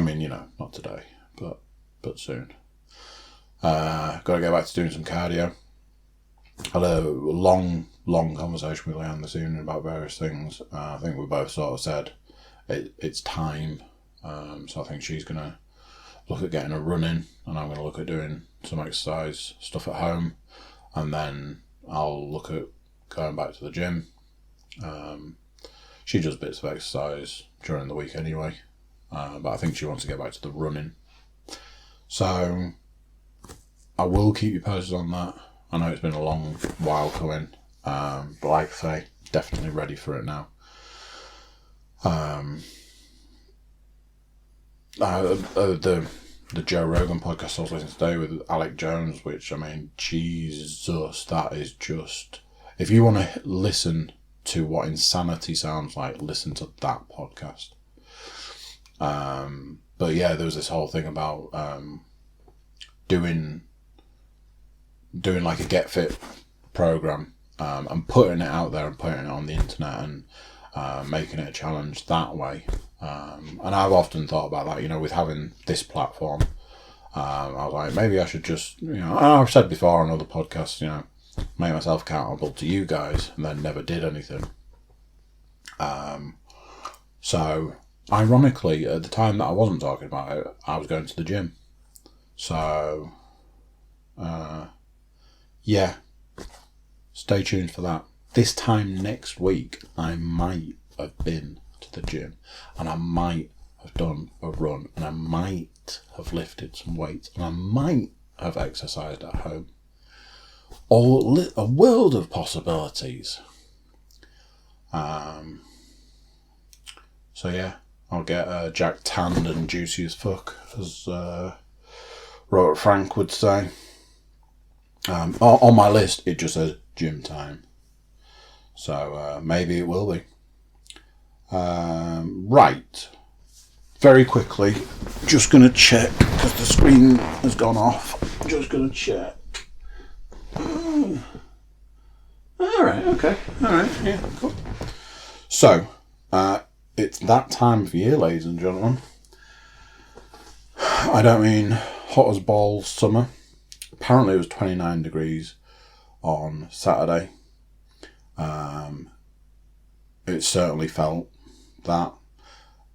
mean, you know, not today, but soon. Got to get back to doing some cardio. Had a long conversation with Leanne this evening about various things. I think we both sort of said it's time. So I think she's going to look at getting a run in, and I'm going to look at doing some exercise stuff at home, and then I'll look at going back to the gym. She does bits of exercise during the week anyway, but I think she wants to get back to the running. So I will keep you posted on that. I know it's been a long while coming, but like I say, definitely ready for it now. The Joe Rogan podcast I was listening to today with Alec Jones, which, I mean, Jesus, that is just... If you want to listen to what insanity sounds like, listen to that podcast. But yeah, there was this whole thing about doing doing like a Get Fit program and putting it out there and putting it on the internet and making it a challenge that way. And I've often thought about that, you know, with having this platform. I was like, maybe I should just, you know, I've said before on other podcasts, you know, make myself accountable to you guys, and then never did anything. So, ironically, at the time that I wasn't talking about it, I was going to the gym. So, yeah, stay tuned for that. This time next week, I might have been to the gym, and I might have done a run, and I might have lifted some weights, and I might have exercised at home. All a world of possibilities. So yeah, I'll get Jack tanned and juicy as fuck, as Robert Frank would say. On my list, it just says gym time. So maybe it will be. Right. Very quickly, just going to check, because the screen has gone off. Just going to check. Alright, okay. Alright, yeah, cool. So, it's that time of year, ladies and gentlemen. I don't mean hot as balls summer. Apparently it was 29 degrees on Saturday. It certainly felt that.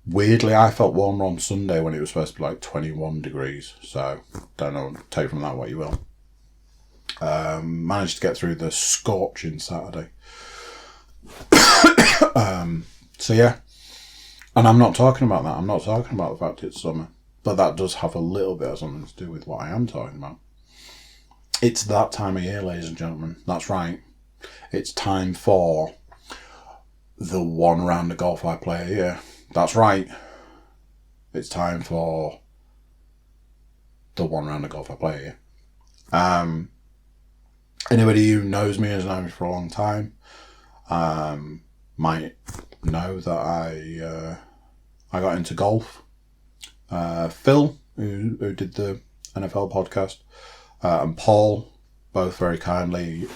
Weirdly, I felt warmer on Sunday when it was supposed to be like 21 degrees. So, don't know, take from that what you will. Managed to get through the scorching Saturday. So yeah. And I'm not talking about that. I'm not talking about the fact it's summer. But that does have a little bit of something to do with what I am talking about. It's that time of year, ladies and gentlemen. That's right. It's time for the one round of golf I play a year. That's right. It's time for the one round of golf I play a year. Anybody who knows me has known me for a long time might know that I got into golf. Phil, who did the NFL podcast, and Paul, both very kindly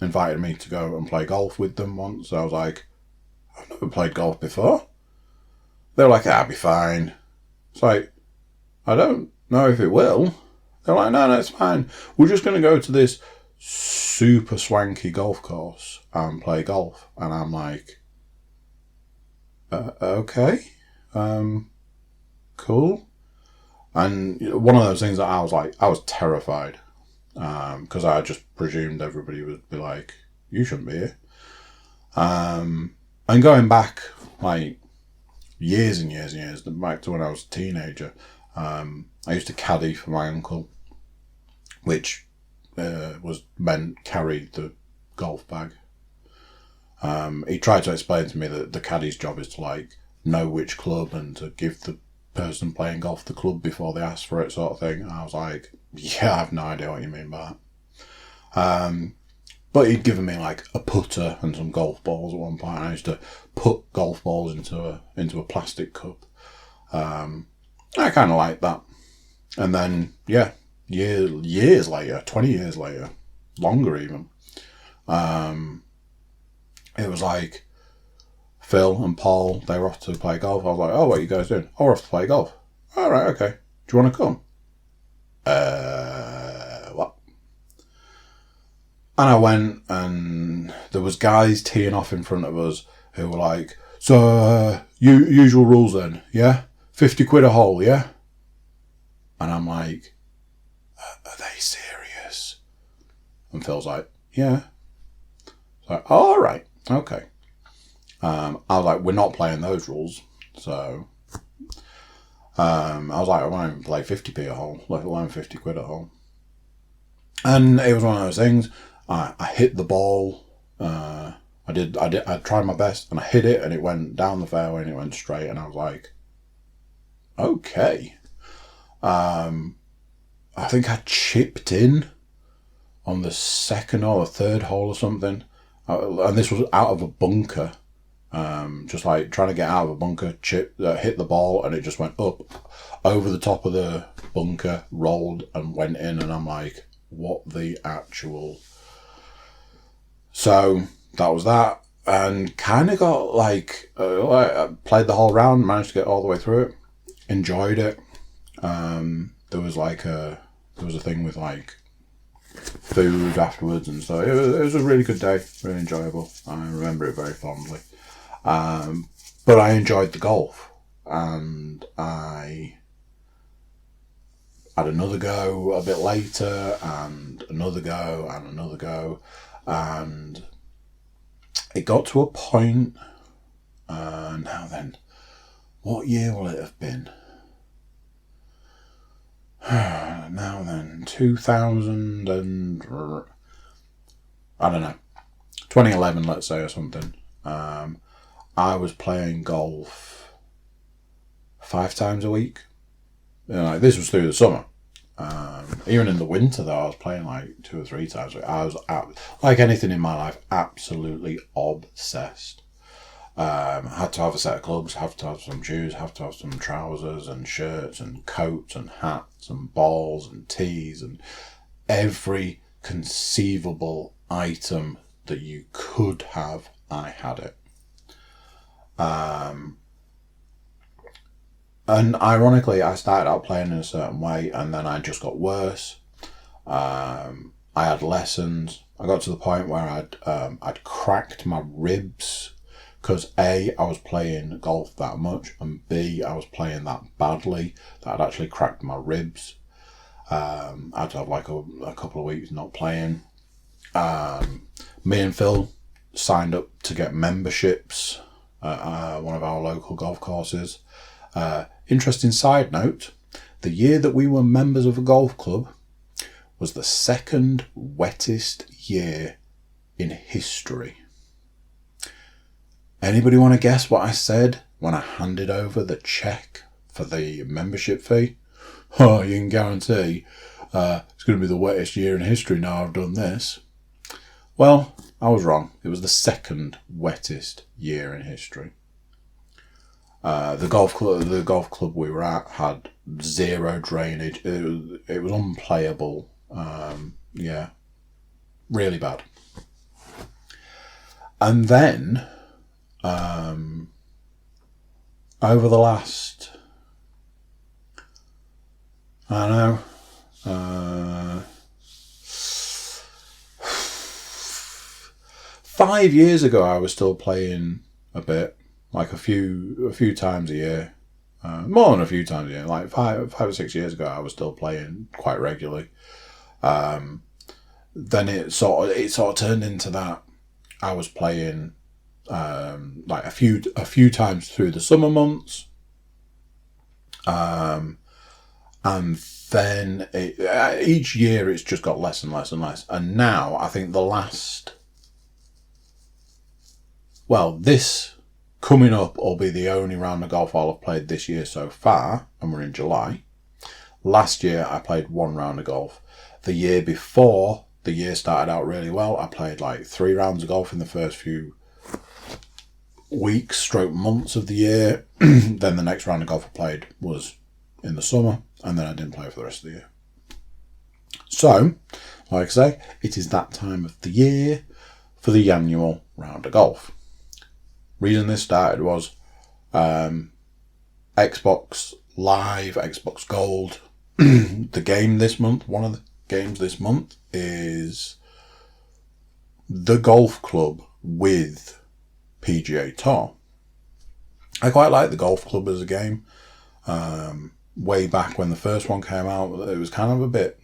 invited me to go and play golf with them once. I was like, I've never played golf before. They were like, I'll be fine. It's like, I don't know if it will. They're like, no, it's fine. We're just going to go to this super swanky golf course and play golf. And I'm like, okay, cool. And one of those things that I was terrified, because I just presumed everybody would be like, you shouldn't be here. And going back, like, years and years and years, back to when I was a teenager, I used to caddy for my uncle, which meant carry the golf bag. He tried to explain to me that the caddy's job is to, like, know which club and to give the person playing golf the club before they ask for it, sort of thing. And I was like, yeah, I have no idea what you mean by that. But he'd given me like a putter and some golf balls at one point. And I used to put golf balls into a plastic cup. I kind of liked that. And then, yeah, years later, 20 years later, longer even, it was like Phil and Paul, they were off to play golf. I was like, oh, what are you guys doing? Oh, we're off to play golf. All right, okay. Do you want to come? What? And I went, and there was guys teeing off in front of us who were like, so, usual rules then, yeah? 50 quid a hole, yeah? And I'm like, are they serious? And Phil's like, yeah. So, oh, all right, okay. I was like, we're not playing those rules. So, I was like, I won't even play 50p a hole, let alone 50 quid a hole. And it was one of those things. I hit the ball. I tried my best, and I hit it, and it went down the fairway, and it went straight. And I was like, okay. I think I chipped in on the second or the third hole or something. And this was out of a bunker. Just like trying to get out of a bunker, hit the ball, and it just went up over the top of the bunker, rolled and went in. And I'm like, what the actual... So that was that, and kind of got like, I played the whole round, managed to get all the way through it, enjoyed it. There was a thing with like food afterwards and stuff. It was a really good day, really enjoyable. I remember it very fondly. But I enjoyed the golf, and I had another go a bit later, and another go, and another go, and it got to a point, now then, what year will it have been? Now then, 2000 and... I don't know, 2011, let's say, or something. I was playing golf 5 times a week. You know, like, this was through the summer. Even in the winter, though, I was playing like 2 or 3 times a week. I was, like anything in my life, absolutely obsessed. Had to have a set of clubs, have to have some shoes, have to have some trousers and shirts and coats and hats and balls and tees and every conceivable item that you could have, I had it. And ironically, I started out playing in a certain way, and then I just got worse. I had lessons. I got to the point where I'd cracked my ribs, because A, I was playing golf that much, and B, I was playing that badly that I'd actually cracked my ribs. I had to have like a couple of weeks not playing. Me and Phil signed up to get memberships at one of our local golf courses. Interesting side note, the year that we were members of a golf club was the second wettest year in history. Anybody want to guess what I said when I handed over the cheque for the membership fee? Oh, you can guarantee it's going to be the wettest year in history now I've done this. Well, I was wrong. It was the second wettest year in history. The golf club we were at had zero drainage. It was unplayable. Yeah, really bad. And then, over the last, I don't know, 5 years ago, I was still playing a bit, like a few times a year, more than a few times a year. Like 5 or 6 years ago, I was still playing quite regularly. Then it sort of turned into that. I was playing like a few times through the summer months, and then each year it's just got less and less and less. And now I think this coming up will be the only round of golf I'll have played this year so far, and we're in July. Last year I played 1 round of golf. The year before the year started out really well, I played like 3 rounds of golf in the first few weeks, months of the year. Then the next round of golf I played was in the summer, and then I didn't play for the rest of the year. So, like I say, it is that time of the year for the annual round of golf. Reason this started was Xbox Live, Xbox Gold. The game this month, one of the games this month, is the golf club with PGA Tour. I quite like the golf club as a game. Way back when the first one came out, it was kind of a bit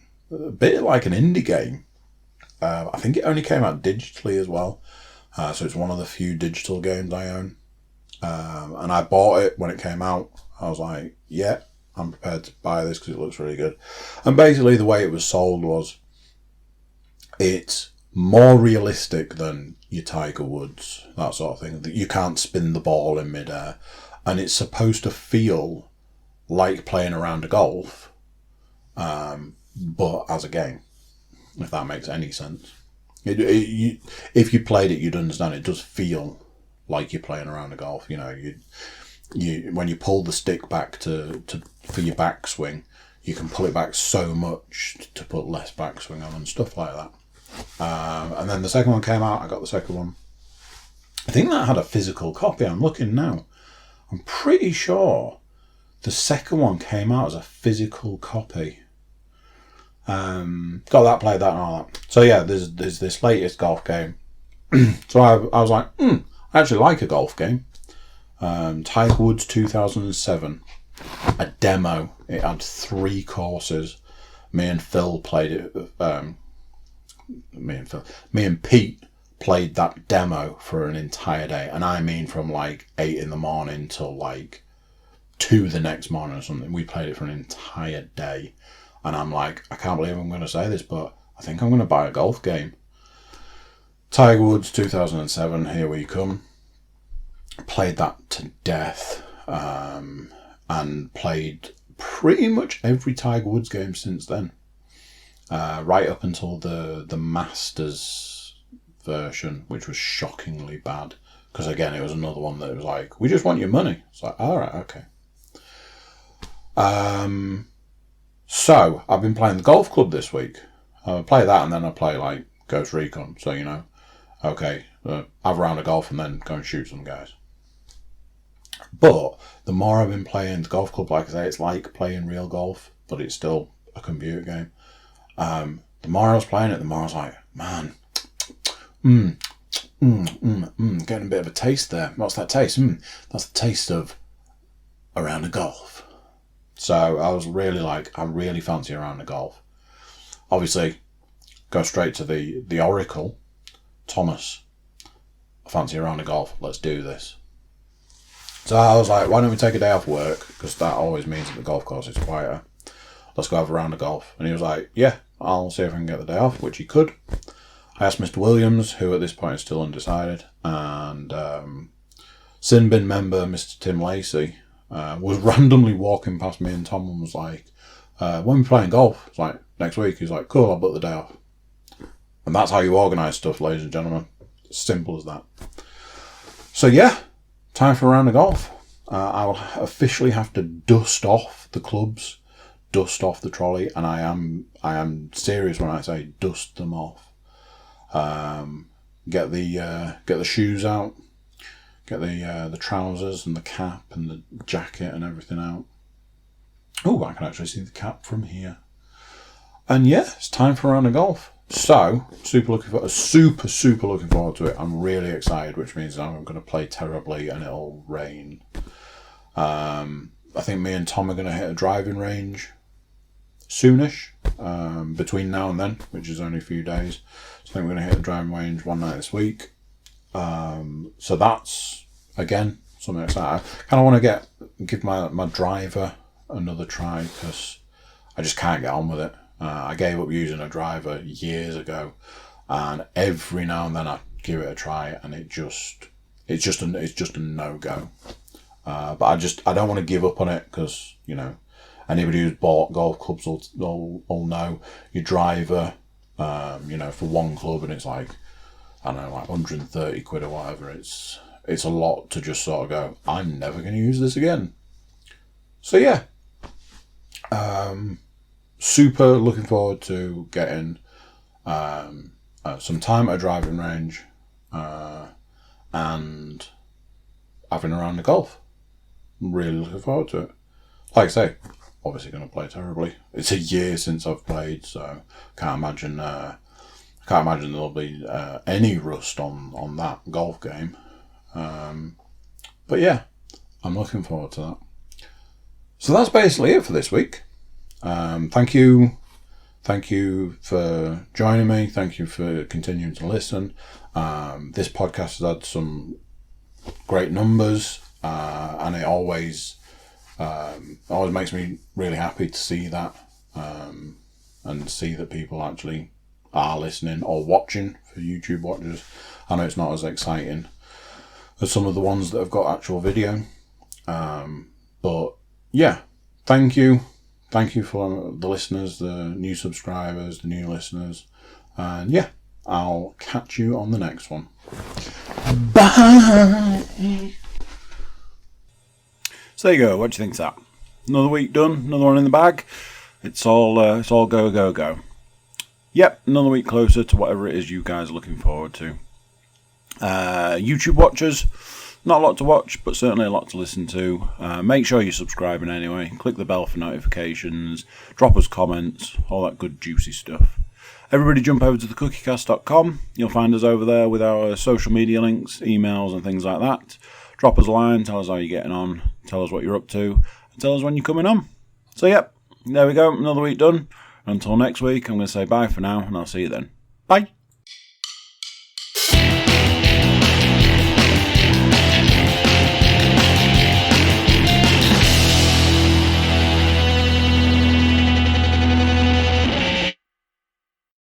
like an indie game. I think it only came out digitally as well. So it's one of the few digital games I own. And I bought it when it came out. I was like, yeah, I'm prepared to buy this because it looks really good. And basically the way it was sold was, it's more realistic than your Tiger Woods, that sort of thing. That you can't spin the ball in midair. And it's supposed to feel like playing a round of golf, but as a game, if that makes any sense. If you played it, you'd understand it does feel like you're playing a round of golf. You know, you when you pull the stick back for your backswing, you can pull it back so much to put less backswing on and stuff like that. And then the second one came out. I got the second one. I think that had a physical copy. I'm looking now. I'm pretty sure the second one came out as a physical copy. Got that, played that and all that. So yeah, there's this latest golf game. So I was like, I actually like a golf game. Tiger Woods 2007. A demo. It had 3 courses. Me and Phil played it. Me and Pete played that demo for an entire day. And I mean from like 8 in the morning till like 2 the next morning or something. We played it for an entire day. And I'm like, I can't believe I'm going to say this, but I think I'm going to buy a golf game. Tiger Woods 2007, here we come. Played that to death. And played pretty much every Tiger Woods game since then. Right up until the Masters version, which was shockingly bad. Because again, it was another one that was like, we just want your money. It's like, alright, okay. So, I've been playing the golf club this week. I play that and then I play like Ghost Recon. So, you know, okay, have a round of golf and then go and shoot some guys. But the more I've been playing the golf club, like I say, it's like playing real golf, but it's still a computer game. The more I was playing it, the more I was like, man, getting a bit of a taste there. What's that taste? That's the taste of a round of golf. So I was really like, I really fancy a round of golf. Obviously, go straight to the Oracle. Thomas, I fancy a round of golf. Let's do this. So I was like, why don't we take a day off work? Because that always means that the golf course is quieter. Let's go have a round of golf. And he was like, yeah, I'll see if I can get the day off, which he could. I asked Mr. Williams, who at this point is still undecided, and Sin Bin member Mr. Tim Lacey was randomly walking past me and Tom and was like, when are we playing golf? It's like, next week. He's like, cool, I'll book the day off. And that's how you organise stuff, ladies and gentlemen. Simple as that. So yeah, time for a round of golf. I'll officially have to dust off the clubs, dust off the trolley, and I am serious when I say dust them off. Get the shoes out, get the trousers and the cap and the jacket and everything out. Oh, I can actually see the cap from here. And yeah, it's time for a round of golf. So super looking forward to it. I'm really excited, which means I'm going to play terribly and it'll rain. I think me and Tom are going to hit a driving range soonish, between now and then, which is only a few days. So I think we're going to hit the driving range one night this week. So that's, again, something exciting. I kind of want to give my driver another try because I just can't get on with it. I gave up using a driver years ago, and every now and then I give it a try, and it's just a no-go. But I don't want to give up on it because, you know, anybody who's bought golf clubs will know your driver, you know, for one club, and it's like, I don't know, like 130 quid or whatever. It's a lot to just sort of go, I'm never going to use this again. So yeah, super looking forward to getting some time at a driving range and having a round of golf. I'm really looking forward to it. Like I say, obviously going to play terribly. It's a year since I've played, so can't imagine there'll be any rust on that golf game. But yeah, I'm looking forward to that. So that's basically it for this week. Thank you for joining me. Thank you for continuing to listen. This podcast has had some great numbers, and it always makes me really happy to see that, and see that people actually are listening or watching for YouTube watchers. I know it's not as exciting as some of the ones that have got actual video, but yeah, thank you for the listeners, the new subscribers, the new listeners, and yeah, I'll catch you on the next one. Bye. So there you go. What do you think of that? Another week done, another one in the bag. It's all go, go, go. Yep, another week closer to whatever it is you guys are looking forward to. YouTube watchers, not a lot to watch, but certainly a lot to listen to. Make sure you're subscribing anyway. Click the bell for notifications. Drop us comments. All that good juicy stuff. Everybody jump over to thecookiecast.com. You'll find us over there with our social media links, emails and things like that. Drop us a line. Tell us how you're getting on. Tell us what you're up to. And tell us when you're coming on. So yep, there we go. Another week done. Until next week, I'm going to say bye for now, and I'll see you then. Bye.